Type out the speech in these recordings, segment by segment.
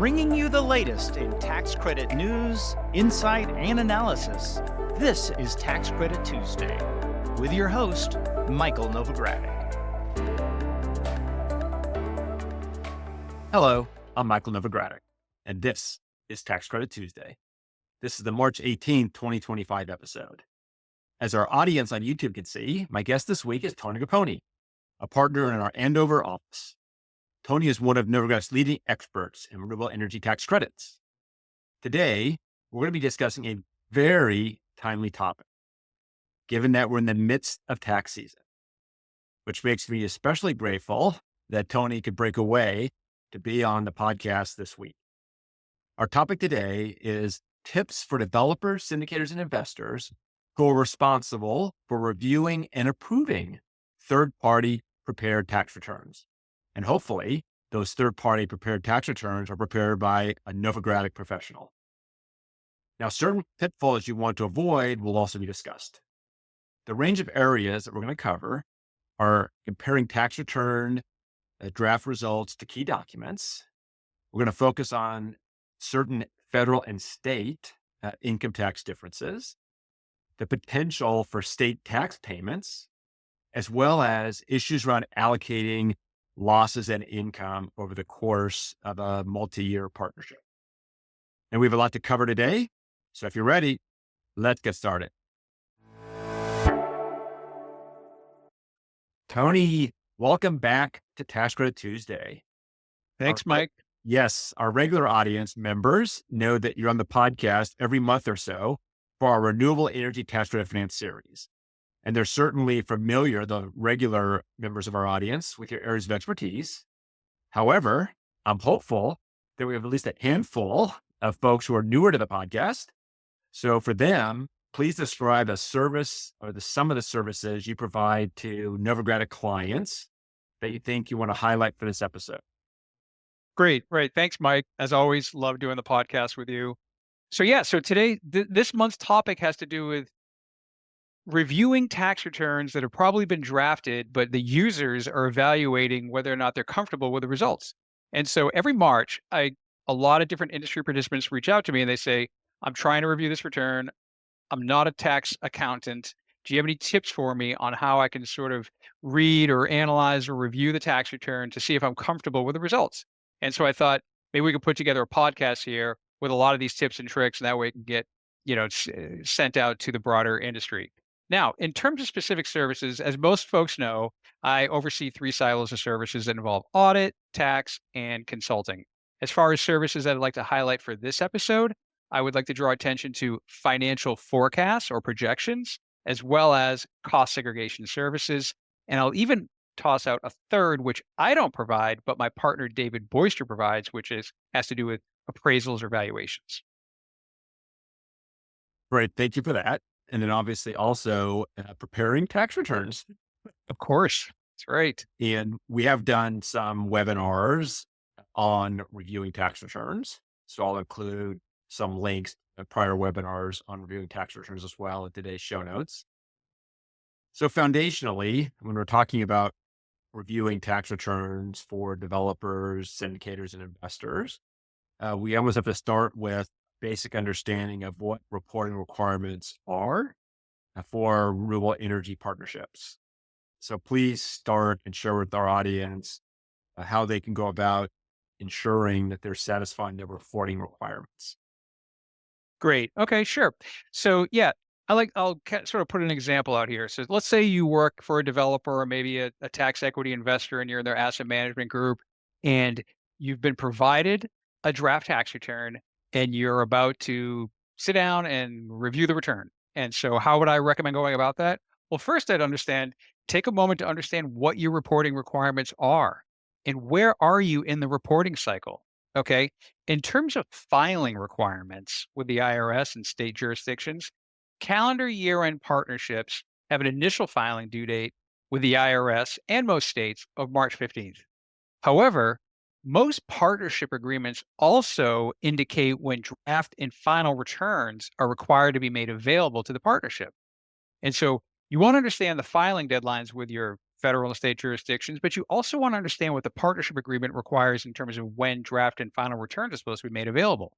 bringing you the latest in tax credit news, insight, and analysis. This is Tax Credit Tuesday with your host, Michael Novogradac. Hello, I'm Michael Novogradac, and this is Tax Credit Tuesday. This is the March 18th, 2025 episode. As our audience on YouTube can see, my guest this week is Tony Grappone, a partner in our Andover office. Tony is one of Novogradac's leading experts in renewable energy tax credits. Today, we're going to be discussing a very timely topic, given that we're in the midst of tax season, which makes me especially grateful that Tony could break away to be on the podcast this week. Our topic today is tips for developers, syndicators, and investors who are responsible for reviewing and approving third-party prepared tax returns. And hopefully, those third-party prepared tax returns are prepared by a Novogradac professional. Now, certain pitfalls you want to avoid will also be discussed. The range of areas that we're going to cover are comparing tax return draft results to key documents. We're going to focus on certain federal and state income tax differences, the potential for state tax payments, as well as issues around allocating losses and income over the course of a multi-year partnership. And we have a lot to cover today. So if you're ready, let's get started. Tony, welcome back to Tax Credit Tuesday. Thanks, Mike. Yes, our regular audience members know that you're on the podcast every month or so for our Renewable Energy Tax Credit Finance series. And they're certainly familiar, the regular members of our audience, with your areas of expertise. However, I'm hopeful that we have at least a handful of folks who are newer to the podcast. So for them, please describe a service or some of the services you provide to Novogradac clients that you think you want to highlight for this episode. Great. Thanks, Mike. As always, love doing the podcast with you. So today, this month's topic has to do with reviewing tax returns that have probably been drafted, but the users are evaluating whether or not they're comfortable with the results. And so every March, a lot of different industry participants reach out to me and they say, I'm trying to review this return. I'm not a tax accountant. Do you have any tips for me on how I can sort of read or analyze or review the tax return to see if I'm comfortable with the results? And so I thought maybe we could put together a podcast here with a lot of these tips and tricks, and that way it can get, sent out to the broader industry. Now, in terms of specific services, as most folks know, I oversee 3 silos of services that involve audit, tax, and consulting. As far as services that I'd like to highlight for this episode, I would like to draw attention to financial forecasts or projections, as well as cost segregation services. And I'll even toss out a third, which I don't provide, but my partner David Boyster provides, which has to do with appraisals or valuations. Great. Thank you for that. And then obviously also preparing tax returns. Of course. That's right. And we have done some webinars on reviewing tax returns. So I'll include some links to prior webinars on reviewing tax returns as well in today's show notes. So foundationally, when we're talking about reviewing tax returns for developers, syndicators, and investors, we almost have to start with basic understanding of what reporting requirements are for renewable energy partnerships. So please start and share with our audience how they can go about ensuring that they're satisfying their reporting requirements. Great. Okay, sure. So I'll sort of put an example out here. So let's say you work for a developer or maybe a tax equity investor and you're in their asset management group and you've been provided a draft tax return and you're about to sit down and review the return. And so how would I recommend going about that? Well, first take a moment to understand what your reporting requirements are and where are you in the reporting cycle? Okay. In terms of filing requirements with the IRS and state jurisdictions, calendar year-end partnerships have an initial filing due date with the IRS and most states of March 15th. However, most partnership agreements also indicate when draft and final returns are required to be made available to the partnership. And so you want to understand the filing deadlines with your federal and state jurisdictions, but you also want to understand what the partnership agreement requires in terms of when draft and final returns are supposed to be made available.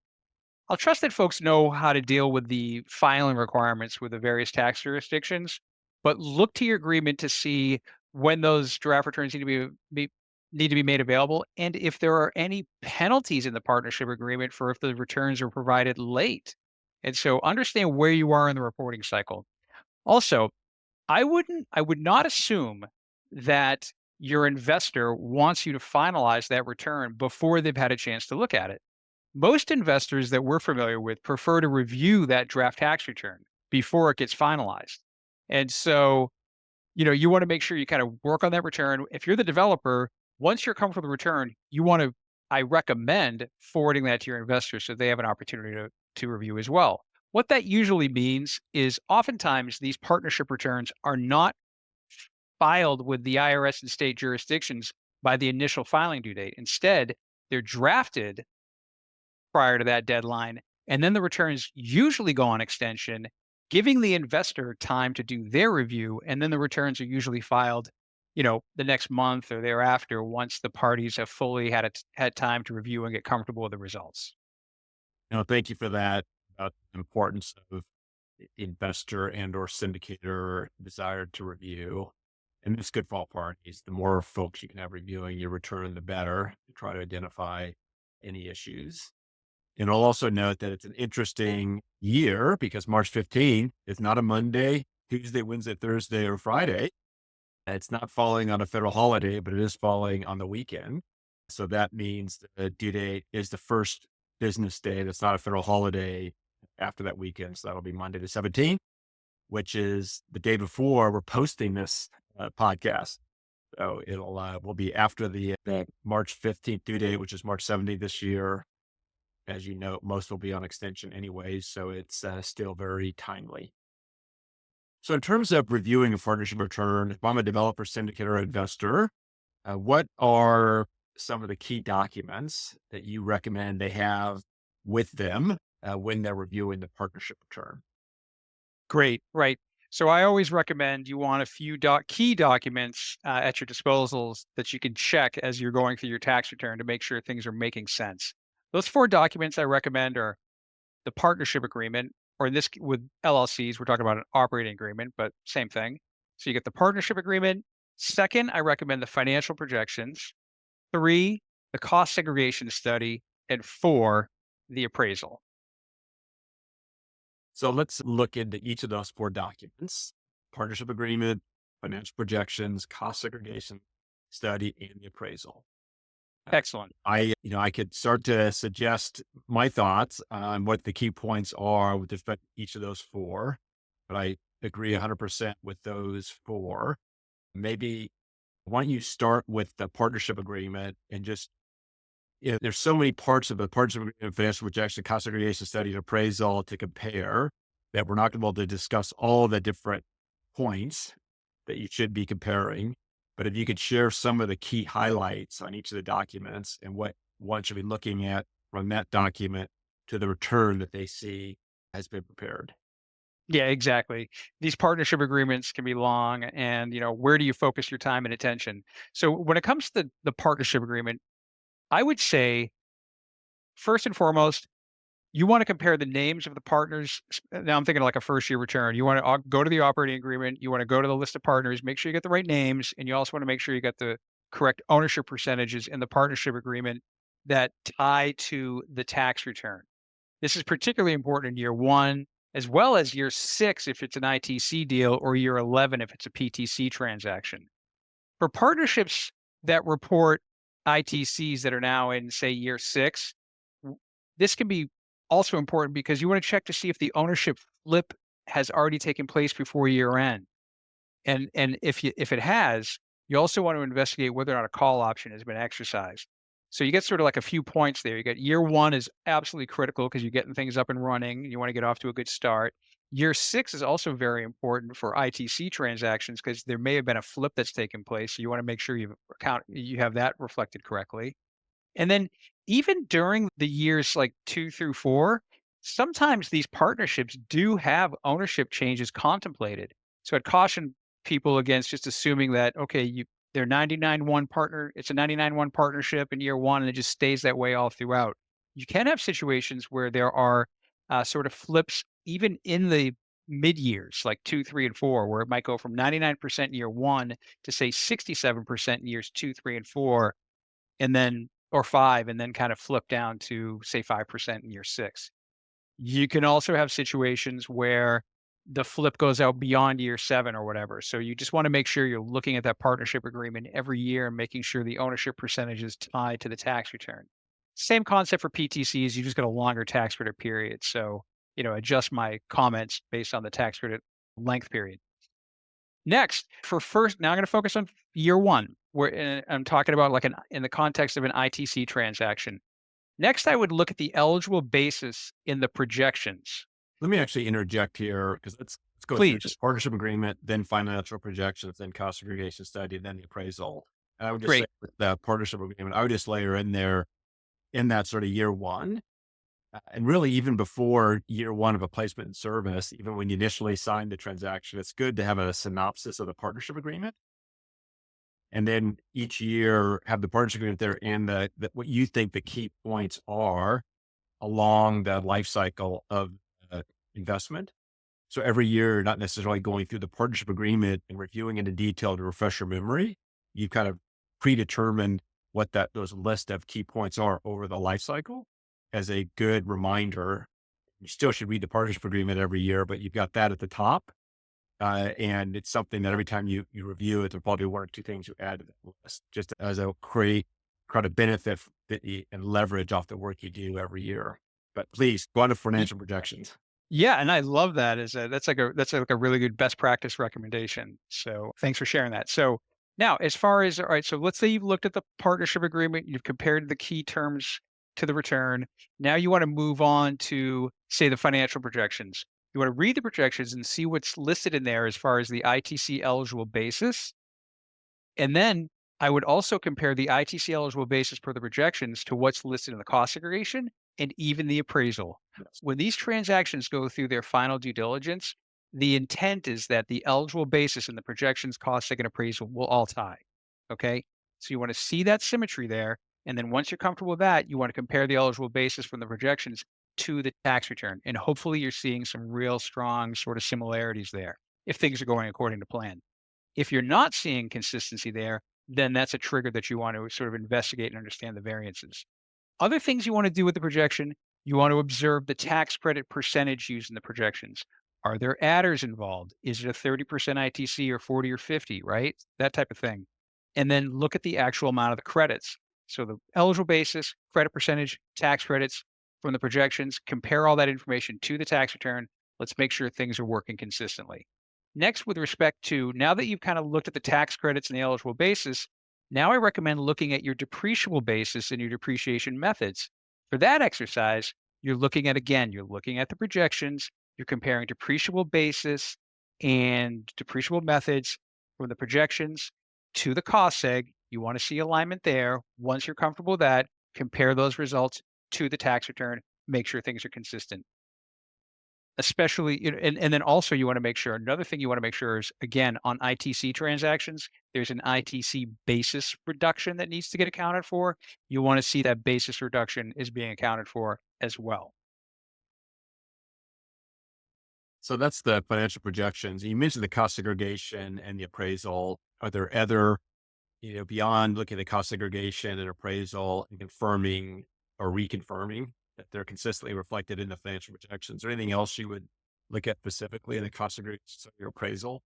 I'll trust that folks know how to deal with the filing requirements with the various tax jurisdictions, but look to your agreement to see when those draft returns need to be made available, and if there are any penalties in the partnership agreement for if the returns are provided late. And so understand where you are in the reporting cycle. Also, I would not assume that your investor wants you to finalize that return before they've had a chance to look at it. Most investors that we're familiar with prefer to review that draft tax return before it gets finalized. And so, you want to make sure you kind of work on that return. If you're the developer, once you're comfortable with the return, I recommend forwarding that to your investors so they have an opportunity to review as well. What that usually means is oftentimes these partnership returns are not filed with the IRS and state jurisdictions by the initial filing due date. Instead, they're drafted prior to that deadline. And then the returns usually go on extension, giving the investor time to do their review. And then the returns are usually filed, the next month or thereafter once the parties have fully had time to review and get comfortable with the results. Thank you for that about the importance of investor and or syndicator desire to review. And it's good for all parties. The more folks you can have reviewing your return, the better to try to identify any issues. And I'll also note that it's an interesting year because March 15th is not a Monday, Tuesday, Wednesday, Thursday, or Friday. It's not falling on a federal holiday, but it is falling on the weekend. So that means the due date is the first business day that's not a federal holiday after that weekend. So that'll be Monday the 17th, which is the day before we're posting this podcast. So will be after the March 15th due date, which is March 17th this year. As you know, most will be on extension anyways, so it's still very timely. So in terms of reviewing a partnership return, if I'm a developer, syndicate, or investor, what are some of the key documents that you recommend they have with them when they're reviewing the partnership return? Great. Right. So I always recommend you want a few key documents at your disposals that you can check as you're going through your tax return to make sure things are making sense. Those four documents I recommend are the partnership agreement, or in this with LLCs, we're talking about an operating agreement, but same thing. So you get the partnership agreement. Second, I recommend the financial projections. Three, the cost segregation study, and four, the appraisal. So let's look into each of those four documents: partnership agreement, financial projections, cost segregation study, and the appraisal. Excellent. I could start to suggest my thoughts on what the key points are with respect to each of those four, but I agree 100% with those four. Maybe why don't you start with the partnership agreement and just, there's so many parts of the partnership agreement, financial projection, cost segregation study, and appraisal to compare that we're not going to be able to discuss all the different points that you should be comparing. But if you could share some of the key highlights on each of the documents and what one should be looking at from that document to the return that they see has been prepared. Yeah, exactly. These partnership agreements can be long, and where do you focus your time and attention? So when it comes to the partnership agreement, I would say first and foremost, you want to compare the names of the partners. Now I'm thinking like a first year return. You want to go to the operating agreement. You want to go to the list of partners, make sure you get the right names. And you also want to make sure you get the correct ownership percentages in the partnership agreement that tie to the tax return. This is particularly important in year one, as well as year six if it's an ITC deal, or year 11 if it's a PTC transaction. For partnerships that report ITCs that are now in, say, year six, this can be also important because you want to check to see if the ownership flip has already taken place before year end. And if it has, you also want to investigate whether or not a call option has been exercised. So you get sort of like a few points there. You got year one is absolutely critical because you're getting things up and running. You want to get off to a good start. Year six is also very important for ITC transactions because there may have been a flip that's taken place. So you want to make sure you have that reflected correctly. And then even during the years like 2 through 4, sometimes these partnerships do have ownership changes contemplated. So I'd caution people against just assuming that, okay, they're 99-1 partner, it's a 99-1 partnership in year one, and it just stays that way all throughout. You can have situations where there are sort of flips even in the mid years, like 2, 3, and 4, where it might go from 99% in year one to say 67% in years 2, 3, and 4, and then or 5, and then kind of flip down to say 5% in year 6. You can also have situations where the flip goes out beyond year 7 or whatever. So you just want to make sure you're looking at that partnership agreement every year and making sure the ownership percentage is tied to the tax return. Same concept for PTCs, you just got a longer tax credit period. So, adjust my comments based on the tax credit length period. Next, now I'm going to focus on year one, where I'm talking about like in the context of an ITC transaction. Next, I would look at the eligible basis in the projections. Let me actually interject here because let's go through Please. this partnership agreement, then financial projections, then cost segregation study, then the appraisal. And I would just Great. say with the partnership agreement, I would just layer in there in that sort of year one. And really, even before year one of a placement in service, even when you initially sign the transaction, it's good to have a synopsis of the partnership agreement. And then each year have the partnership agreement there and what you think the key points are along the life cycle of investment. So every year, you're not necessarily going through the partnership agreement and reviewing it in detail to refresh your memory. You kind of predetermined what those list of key points are over the life cycle as a good reminder. You still should read the partnership agreement every year, but you've got that at the top. And it's something that every time you review it, there'll probably be one or two things you add to the list, just as a kind of benefit and leverage off the work you do every year. But please go on to financial projections. Yeah, and I love that. That's like a really good best practice recommendation. So thanks for sharing that. So now, as far as all right, so let's say you've looked at the partnership agreement, you've compared the key terms to the return. Now you want to move on to say the financial projections. You want to read the projections and see what's listed in there as far as the ITC eligible basis. And then I would also compare the ITC eligible basis per the projections to what's listed in the cost segregation and even the appraisal. Yes. When these transactions go through their final due diligence, the intent is that the eligible basis and the projections, cost seg, and appraisal will all tie. Okay. So you want to see that symmetry there. And then once you're comfortable with that, you want to compare the eligible basis from the projections to the tax return. And hopefully you're seeing some real strong sort of similarities there if things are going according to plan. If you're not seeing consistency there, then that's a trigger that you want to sort of investigate and understand the variances. Other things you want to do with the projection, you want to observe the tax credit percentage used in the projections. Are there adders involved? Is it a 30% ITC or 40 or 50, right? That type of thing. And then look at the actual amount of the credits. So the eligible basis, credit percentage, tax credits from the projections, compare all that information to the tax return. Let's make sure things are working consistently. Next, with respect to now that you've kind of looked at the tax credits and the eligible basis, now I recommend looking at your depreciable basis and your depreciation methods. For that exercise, you're looking at the projections, you're comparing depreciable basis and depreciable methods from the projections to the cost seg. You want to see alignment there. Once you're comfortable with that, compare those results to the tax return, make sure things are consistent. Especially, and then also you want to make sure, another thing you want to make sure is, again, on ITC transactions, there's an ITC basis reduction that needs to get accounted for. You want to see that basis reduction is being accounted for as well. So that's the financial projections. You mentioned the cost segregation and the appraisal. Are there other, beyond looking at the cost segregation and appraisal and confirming or reconfirming that they're consistently reflected in the financial projections, or anything else you would look at specifically in the cost segregation of your appraisal?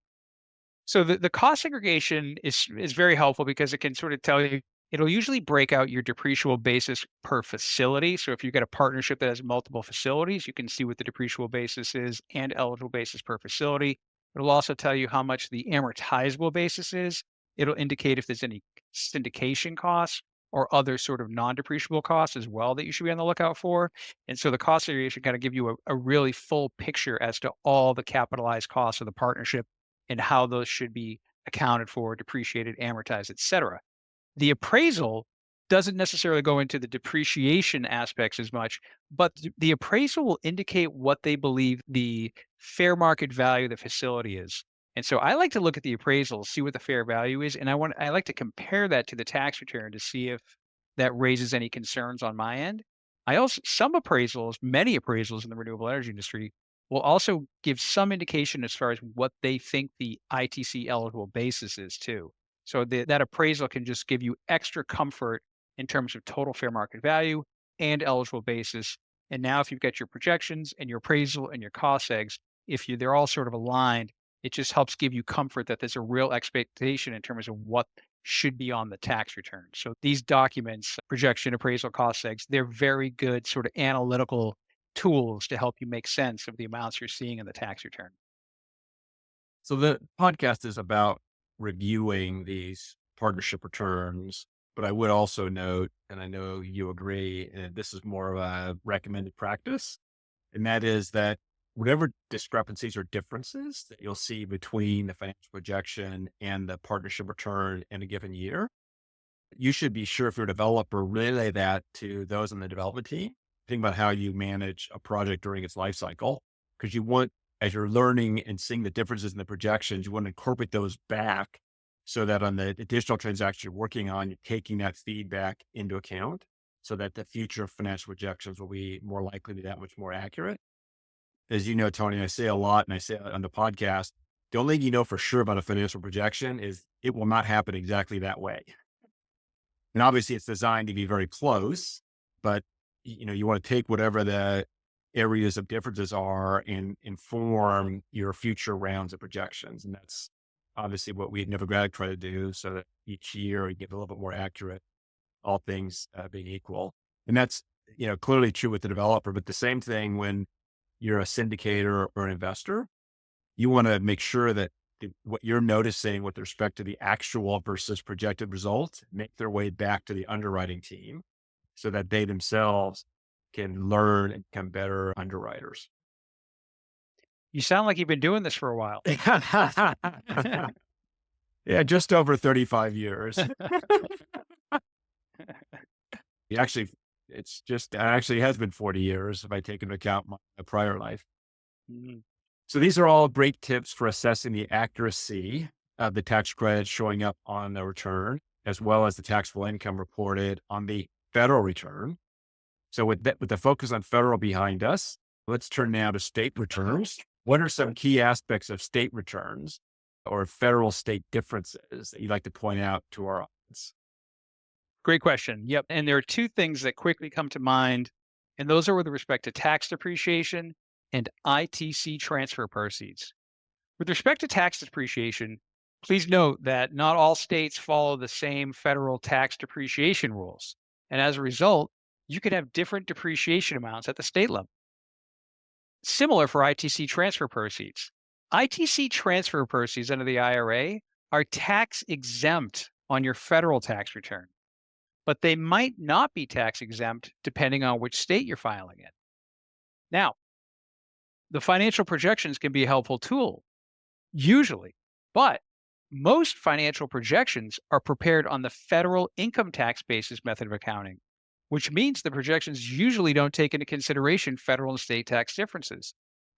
So the cost segregation is very helpful because it can sort of tell you, it'll usually break out your depreciable basis per facility. So if you've got a partnership that has multiple facilities, you can see what the depreciable basis is and eligible basis per facility. It'll also tell you how much the amortizable basis is. It'll indicate if there's any syndication costs or other sort of non-depreciable costs as well that you should be on the lookout for. And so the cost segregation kind of give you a really full picture as to all the capitalized costs of the partnership and how those should be accounted for, depreciated, amortized, et cetera. The appraisal doesn't necessarily go into the depreciation aspects as much, but the appraisal will indicate what they believe the fair market value of the facility is. And so I like to look at the appraisals, see what the fair value is, and I like to compare that to the tax return to see if that raises any concerns on my end. I also some appraisals, many appraisals in the renewable energy industry will also give some indication as far as what they think the ITC eligible basis is too. So that appraisal can just give you extra comfort in terms of total fair market value and eligible basis. And now if you've got your projections and your appraisal and your cost segs, they're all sort of aligned, it just helps give you comfort that there's a real expectation in terms of what should be on the tax return. So these documents, projection, appraisal, cost segs, they're very good sort of analytical tools to help you make sense of the amounts you're seeing in the tax return. So the podcast is about reviewing these partnership returns, but I would also note, and I know you agree, and this is more of a recommended practice, and that is that whatever discrepancies or differences that you'll see between the financial projection and the partnership return in a given year, you should be sure, if you're a developer, relay that to those on the development team. Think about how you manage a project during its life cycle, because you want, as you're learning and seeing the differences in the projections, you want to incorporate those back so that on the additional transaction you're working on, you're taking that feedback into account so that the future financial projections will be more likely to be that much more accurate. As you know, Tony, I say a lot, and I say it on the podcast, the only thing you know for sure about a financial projection is it will not happen exactly that way. And obviously it's designed to be very close, but you want to take whatever the areas of differences are and inform your future rounds of projections. And that's obviously what we at Novogradac try to do, so that each year you get a little bit more accurate, all things being equal. And that's, clearly true with the developer, but the same thing when you're a syndicator or an investor. You want to make sure that what you're noticing with respect to the actual versus projected results make their way back to the underwriting team so that they themselves can learn and become better underwriters. You sound like you've been doing this for a while. Yeah, just over 35 years. Actually, actually has been 40 years if I take into account my prior life. Mhm. So these are all great tips for assessing the accuracy of the tax credit showing up on the return, as well as the taxable income reported on the federal return. So with the focus on federal behind us, let's turn now to state returns. What are some key aspects of state returns or federal state differences that you'd like to point out to our audience? Great question. Yep. And there are two things that quickly come to mind, and those are with respect to tax depreciation and ITC transfer proceeds. With respect to tax depreciation, please note that not all states follow the same federal tax depreciation rules. And as a result, you can have different depreciation amounts at the state level. Similar for ITC transfer proceeds. ITC transfer proceeds under the IRA are tax exempt on your federal tax return, but they might not be tax exempt depending on which state you're filing in. Now, the financial projections can be a helpful tool, usually, but most financial projections are prepared on the federal income tax basis method of accounting, which means the projections usually don't take into consideration federal and state tax differences.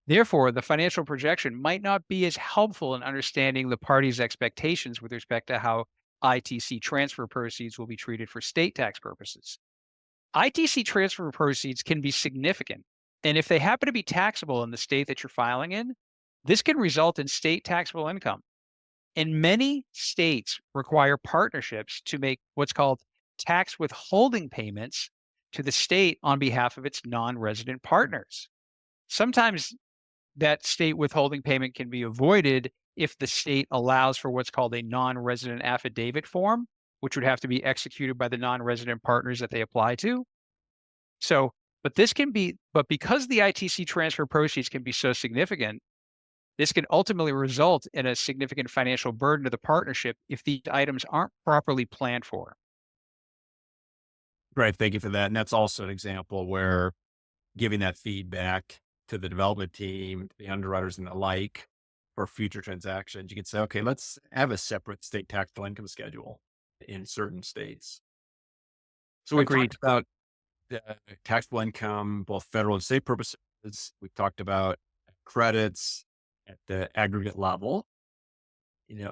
Therefore, the financial projection might not be as helpful in understanding the party's expectations with respect to how ITC transfer proceeds will be treated for state tax purposes. ITC transfer proceeds can be significant, and if they happen to be taxable in the state that you're filing in, this can result in state taxable income. And many states require partnerships to make what's called tax withholding payments to the state on behalf of its non resident partners. Sometimes that state withholding payment can be avoided if the state allows for what's called a non resident affidavit form, which would have to be executed by the non resident partners that they apply to. So, but because the ITC transfer proceeds can be so significant, this can ultimately result in a significant financial burden to the partnership if these items aren't properly planned for. Great. Thank you for that. And that's also an example where giving that feedback to the development team, the underwriters and the like for future transactions, you can say, okay, let's have a separate state taxable income schedule in certain states. So we've Agreed. talked about taxable income, both federal and state purposes. We've talked about credits at the aggregate level.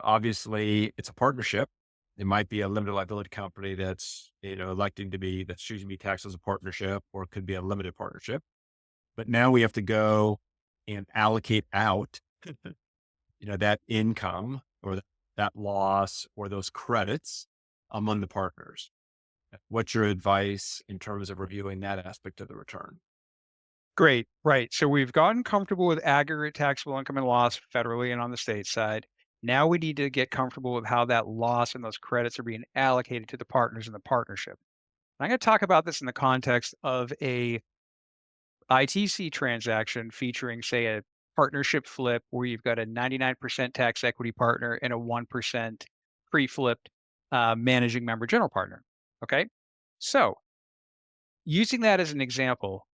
Obviously it's a partnership. It might be a limited liability company that's, that's choosing to be taxed as a partnership, or it could be a limited partnership. But now we have to go and allocate out, that income or that loss or those credits among the partners. What's your advice in terms of reviewing that aspect of the return? Great. Right. So we've gotten comfortable with aggregate taxable income and loss federally and on the state side. Now we need to get comfortable with how that loss and those credits are being allocated to the partners in the partnership. I'm going to talk about this in the context of a ITC transaction featuring, say, a partnership flip where you've got a 99% tax equity partner and a 1% pre-flipped managing member general partner. Okay. So using that as an example,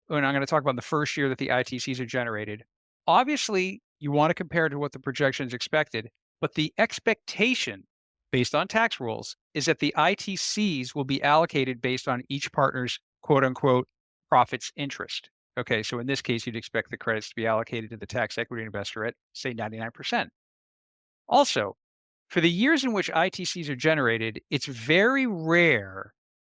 and I'm going to talk about the first year that the ITCs are generated. Obviously, you want to compare to what the projections expected, but the expectation based on tax rules is that the ITCs will be allocated based on each partner's quote unquote profits interest. Okay, so in this case, you'd expect the credits to be allocated to the tax equity investor at, say, 99%. Also, for the years in which ITCs are generated, it's very rare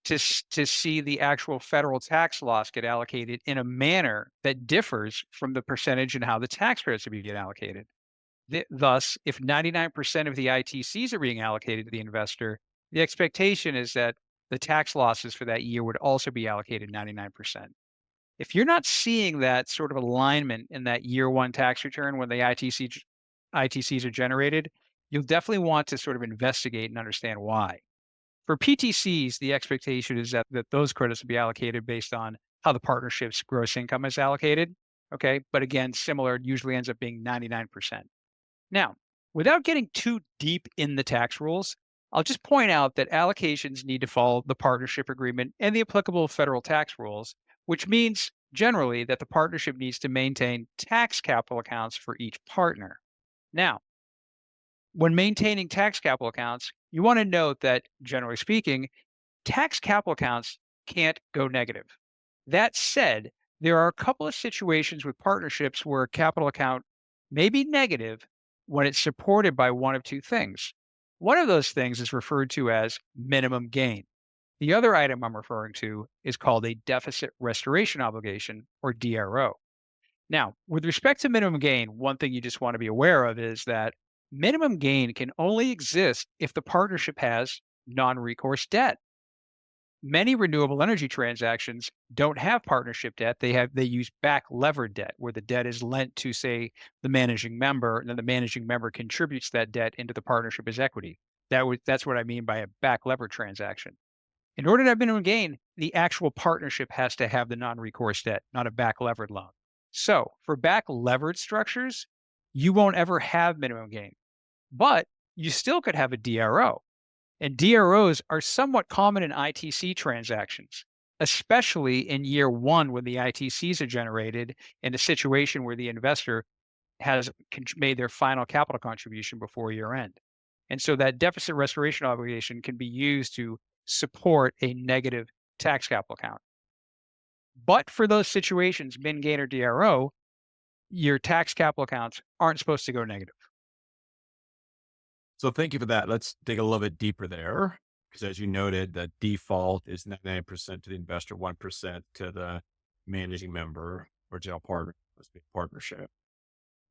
to see the actual federal tax loss get allocated in a manner that differs from the percentage and how the tax credits are being allocated. Thus, if 99% of the ITCs are being allocated to the investor, the expectation is that the tax losses for that year would also be allocated 99%. If you're not seeing that sort of alignment in that year one tax return when the ITCs are generated, you'll definitely want to sort of investigate and understand why. For PTCs, the expectation is that those credits will be allocated based on how the partnership's gross income is allocated. Okay. But again, similar, it usually ends up being 99%. Now, without getting too deep in the tax rules, I'll just point out that allocations need to follow the partnership agreement and the applicable federal tax rules, which means generally that the partnership needs to maintain tax capital accounts for each partner. Now, when maintaining tax capital accounts, you want to note that, generally speaking, tax capital accounts can't go negative. That said, there are a couple of situations with partnerships where a capital account may be negative when it's supported by one of two things. One of those things is referred to as minimum gain. The other item I'm referring to is called a deficit restoration obligation, or DRO. Now, with respect to minimum gain, one thing you just want to be aware of is that minimum gain can only exist if the partnership has non-recourse debt. Many renewable energy transactions don't have partnership debt. They use back levered debt, where the debt is lent to, say, the managing member, and then the managing member contributes that debt into the partnership as equity. That's what I mean by a back levered transaction. In order to have minimum gain, the actual partnership has to have the non-recourse debt, not a back levered loan. So for back levered structures, you won't ever have minimum gain, but you still could have a DRO. And DROs are somewhat common in ITC transactions, especially in year one when the ITCs are generated in a situation where the investor has made their final capital contribution before year end. And so that deficit restoration obligation can be used to support a negative tax capital account. But for those situations, min, gain, or DRO, your tax capital accounts aren't supposed to go negative. So thank you for that. Let's dig a little bit deeper there, because as you noted, the default is 99% to the investor, 1% to the managing member or general partner, partnership.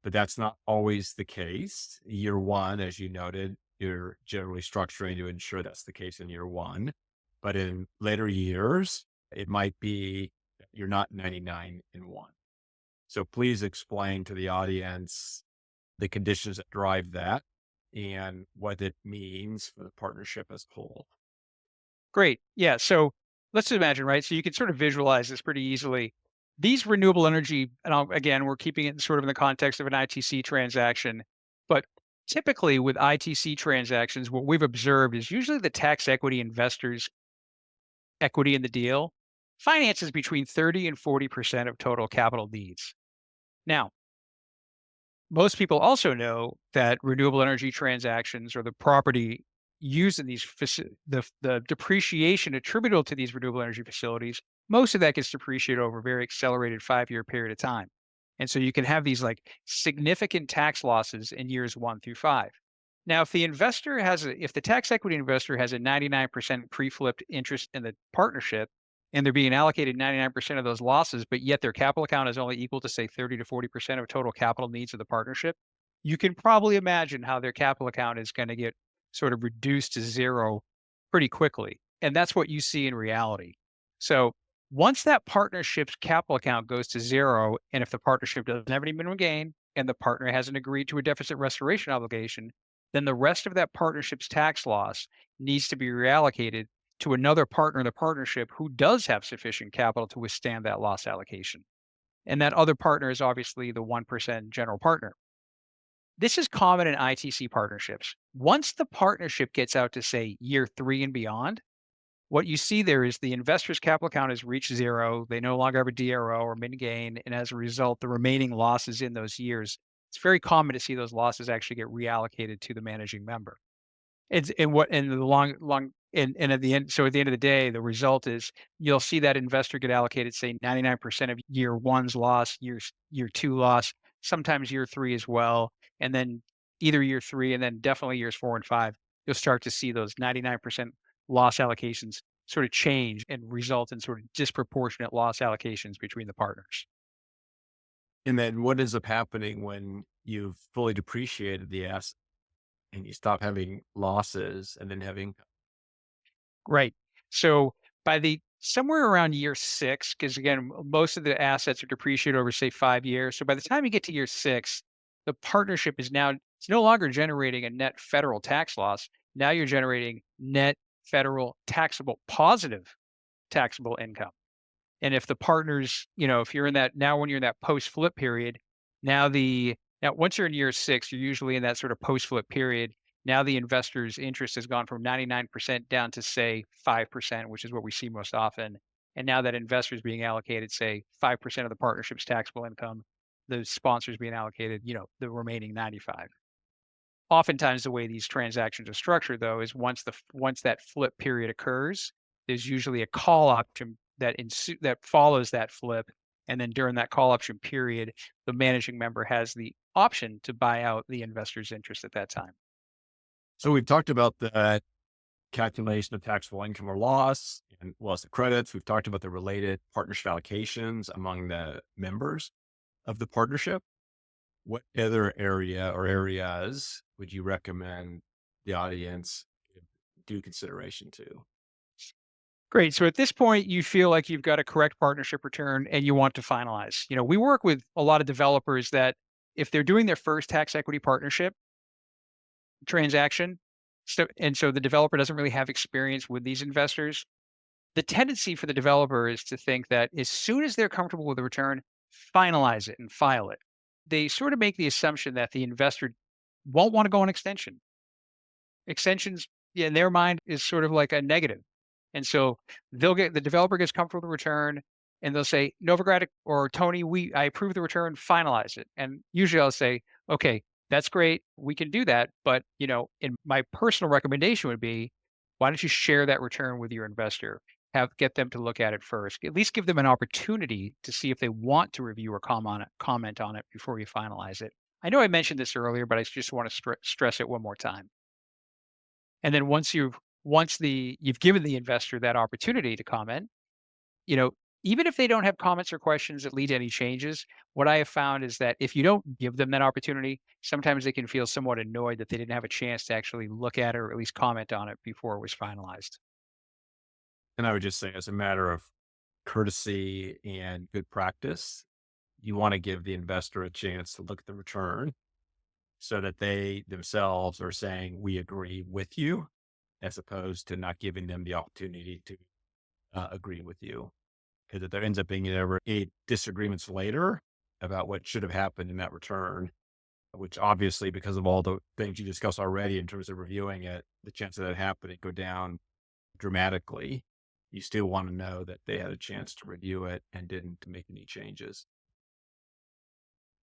But that's not always the case. Year one, as you noted, you're generally structuring to ensure that's the case in year one. But in later years, it might be that you're not 99 in one. So please explain to the audience the conditions that drive that and what it means for the partnership as a whole. Great. Yeah. So let's imagine, right? So you can sort of visualize this pretty easily. These renewable energy, and again, we're keeping it sort of in the context of an ITC transaction, but typically with ITC transactions, what we've observed is usually the tax equity investors' equity in the deal finances between 30 and 40% of total capital needs. Now, most people also know that renewable energy transactions, or the property used in these the depreciation attributable to these renewable energy facilities, most of that gets depreciated over a very accelerated 5-year period of time. And so you can have these like significant tax losses in years 1 through 5. Now, if the tax equity investor has a 99% pre-flipped interest in the partnership and they're being allocated 99% of those losses, but yet their capital account is only equal to say 30 to 40% of total capital needs of the partnership, you can probably imagine how their capital account is going to get sort of reduced to zero pretty quickly. And that's what you see in reality. So once that partnership's capital account goes to zero, and if the partnership doesn't have any minimum gain and the partner hasn't agreed to a deficit restoration obligation, then the rest of that partnership's tax loss needs to be reallocated to another partner in the partnership who does have sufficient capital to withstand that loss allocation. And that other partner is obviously the 1% general partner. This is common in ITC partnerships. Once the partnership gets out to, say, year 3 and beyond, what you see there is the investor's capital account has reached zero. They no longer have a DRO or min gain. And as a result, the remaining losses in those years, it's very common to see those losses actually get reallocated to the managing member. It's in what in the long and at the end, so at the end of the day, the result is you'll see that investor get allocated, say, 99% of year one's loss, year two loss, sometimes year three as well, and then either year three and then definitely years 4 and 5, you'll start to see those 99% loss allocations sort of change and result in sort of disproportionate loss allocations between the partners. And then what ends up happening when you've fully depreciated the asset and you stop having losses and then having Right. So by the somewhere around year 6, because again, most of the assets are depreciated over say 5 years. So by the time you get to year 6, the partnership is now it's no longer generating a net federal tax loss. Now you're generating net federal taxable positive taxable income. And if the partners, if you're in that now when you're in that post flip period, now once you're in year 6, you're usually in that sort of post flip period. Now the investor's interest has gone from 99% down to say 5%, which is what we see most often. And now that investor is being allocated, say 5% of the partnership's taxable income, the sponsors being allocated, the remaining 95. Oftentimes the way these transactions are structured though is once that flip period occurs, there's usually a call option that follows that flip, and then during that call option period, the managing member has the option to buy out the investor's interest at that time. So we've talked about the calculation of taxable income or loss and loss of credits. We've talked about the related partnership allocations among the members of the partnership. What other area or areas would you recommend the audience do consideration to? Great. So at this point, you feel like you've got a correct partnership return and you want to finalize. We work with a lot of developers that if they're doing their first tax equity partnership transaction, so the developer doesn't really have experience with these investors, the tendency for the developer is to think that as soon as they're comfortable with the return, finalize it and file it. They sort of make the assumption that the investor won't want to go on extension. Extensions, in their mind, is sort of like a negative. And so the developer gets comfortable with the return and they'll say, Novogradac or Tony, I approve the return, finalize it. And usually I'll say, okay, that's great. We can do that. But, in my personal recommendation would be, why don't you share that return with your investor? Get them to look at it first. At least give them an opportunity to see if they want to review or comment on it before you finalize it. I know I mentioned this earlier, but I just want to stress it one more time. And then you've given the investor that opportunity to comment, even if they don't have comments or questions that lead to any changes, what I have found is that if you don't give them that opportunity, sometimes they can feel somewhat annoyed that they didn't have a chance to actually look at it or at least comment on it before it was finalized. And I would just say, as a matter of courtesy and good practice, you want to give the investor a chance to look at the return so that they themselves are saying, we agree with you, as opposed to not giving them the opportunity to agree with you. Because if there ends up being a disagreements later about what should have happened in that return, which obviously, because of all the things you discussed already in terms of reviewing it, the chance of that happening go down dramatically. You still want to know that they had a chance to review it and didn't make any changes.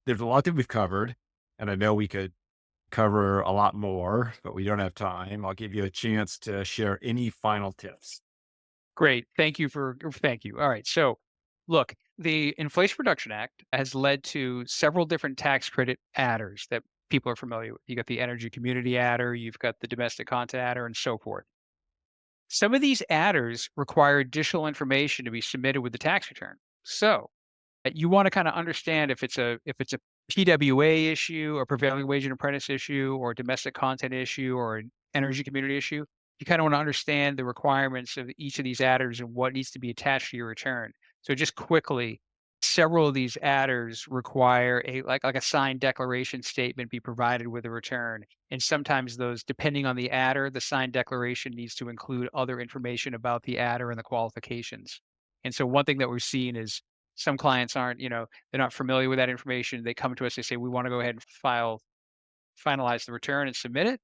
There's a lot that we've covered, and I know we could cover a lot more, but we don't have time. I'll give you a chance to share any final tips. Great. Thank you. All right. So Look, the Inflation Reduction Act has led to several different tax credit adders that people are familiar with. You got the energy community adder, you've got the domestic content adder, and so forth. Some of these adders require additional information to be submitted with the tax return. So you want to kind of understand if it's a PWA issue, a prevailing wage and apprentice issue, or a domestic content issue, or an energy community issue. You kind of want to understand the requirements of each of these adders and what needs to be attached to your return. So just quickly, several of these adders require a signed declaration statement be provided with a return. And sometimes those, depending on the adder, the signed declaration needs to include other information about the adder and the qualifications. And so one thing that we're seeing is some clients aren't, they're not familiar with that information. They come to us, they say, we want to go ahead and finalize the return and submit it.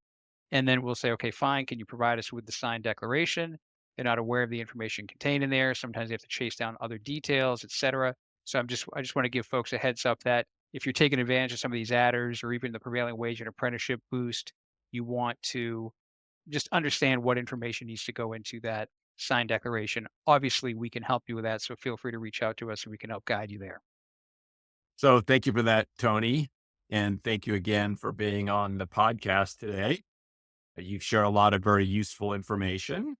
And then we'll say, okay, fine. Can you provide us with the signed declaration? They're not aware of the information contained in there. Sometimes they have to chase down other details, et cetera. So I just want to give folks a heads up that if you're taking advantage of some of these adders or even the prevailing wage and apprenticeship boost, you want to just understand what information needs to go into that signed declaration. Obviously, we can help you with that. So feel free to reach out to us and we can help guide you there. So thank you for that, Tony. And thank you again for being on the podcast today. You've shared a lot of very useful information.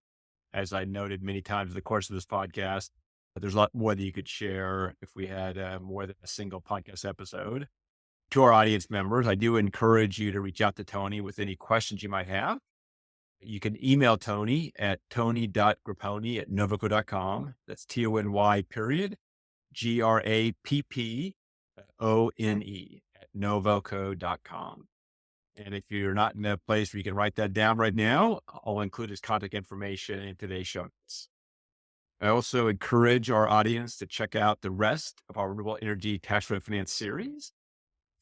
As I noted many times in the course of this podcast, there's a lot more that you could share if we had more than a single podcast episode. To our audience members, I do encourage you to reach out to Tony with any questions you might have. You can email Tony at tony.grappone@novoco.com. That's Tony period, GRAPPONE @novoco.com. And if you're not in a place where you can write that down right now, I'll include his contact information in today's show notes. I also encourage our audience to check out the rest of our renewable energy tax credit finance series.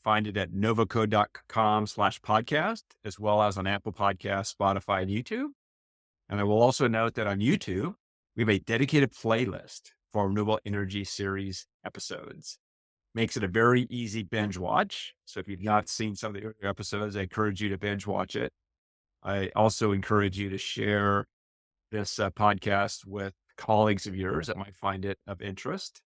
Find it at novoco.com/podcast, as well as on Apple Podcasts, Spotify, and YouTube. And I will also note that on YouTube, we have a dedicated playlist for our renewable energy series episodes. Makes it a very easy binge watch. So if you've not seen some of the earlier episodes, I encourage you to binge watch it. I also encourage you to share this podcast with colleagues of yours that might find it of interest.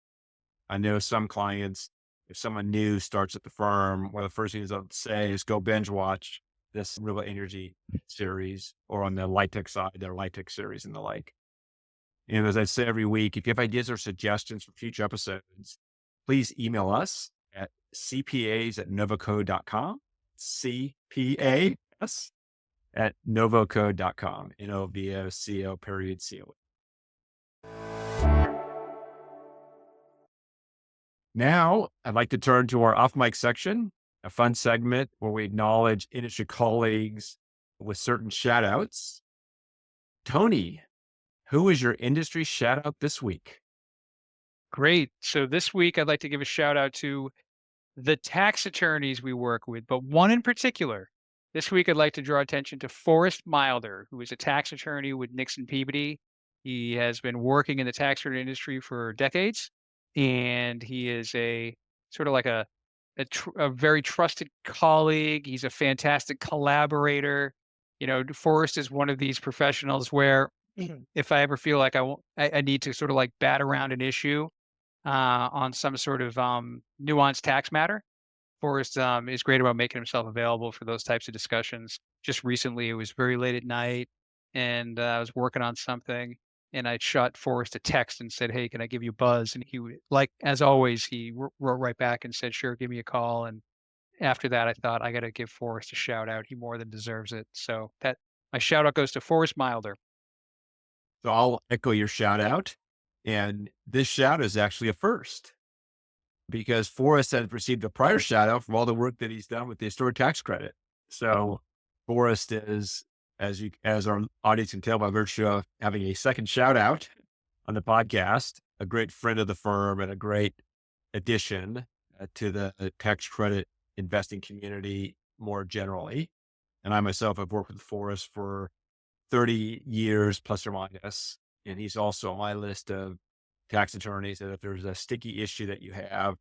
I know some clients, if someone new starts at the firm, one of the first things they'll say is go binge watch this renewable energy series, or on the LIHTC side, their LIHTC series and the like. And as I say every week, if you have ideas or suggestions for future episodes, please email us at cpas@novoco.com, cpas@novoco.com, NOVOCO period CO. Now, I'd like to turn to our off mic section, a fun segment where we acknowledge industry colleagues with certain shout outs. Tony, who is your industry shout out this week? Great. So this week, I'd like to give a shout out to the tax attorneys we work with, but one in particular. This week, I'd like to draw attention to Forrest Milder, who is a tax attorney with Nixon Peabody. He has been working in the tax return industry for decades, and he is a sort of like a very trusted colleague. He's a fantastic collaborator. Forrest is one of these professionals where if I ever feel like I need to sort of like bat around an issue on some sort of nuanced tax matter, Forrest is great about making himself available for those types of discussions. Just recently, it was very late at night, and I was working on something, and I shot Forrest a text and said, "Hey, can I give you a buzz?" And like as always, he wrote right back and said, "Sure, give me a call." And after that, I thought I got to give Forrest a shout out. He more than deserves it. So that my shout out goes to Forrest Milder. So I'll echo your shout out. And this shout is actually a first, because Forrest has received a prior shout out for all the work that he's done with the historic tax credit. So Forrest is, as our audience can tell by virtue of having a second shout out on the podcast, a great friend of the firm and a great addition to the tax credit investing community more generally. And I myself have worked with Forrest for 30 years plus or minus. And he's also on my list of tax attorneys that if there's a sticky issue that you have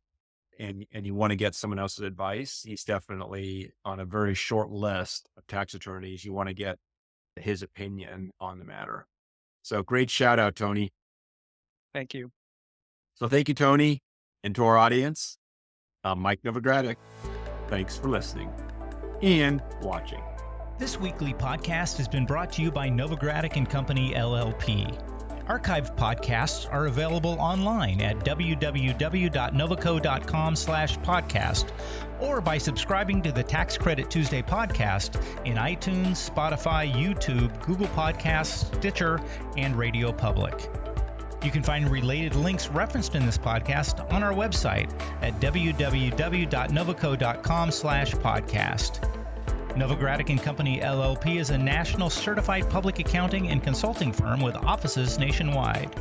and you want to get someone else's advice, he's definitely on a very short list of tax attorneys you want to get his opinion on the matter. So great shout out, Tony. Thank you. So thank you, Tony. And to our audience, I'm Mike Novogradac. Thanks for listening and watching. This weekly podcast has been brought to you by Novogradac and Company, LLP. Archived podcasts are available online at www.novoco.com/podcast or by subscribing to the Tax Credit Tuesday podcast in iTunes, Spotify, YouTube, Google Podcasts, Stitcher, and Radio Public. You can find related links referenced in this podcast on our website at www.novoco.com/podcast. Novogradac and Company, LLP is a national certified public accounting and consulting firm with offices nationwide.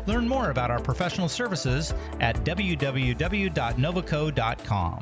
Learn more about our professional services at www.novoco.com.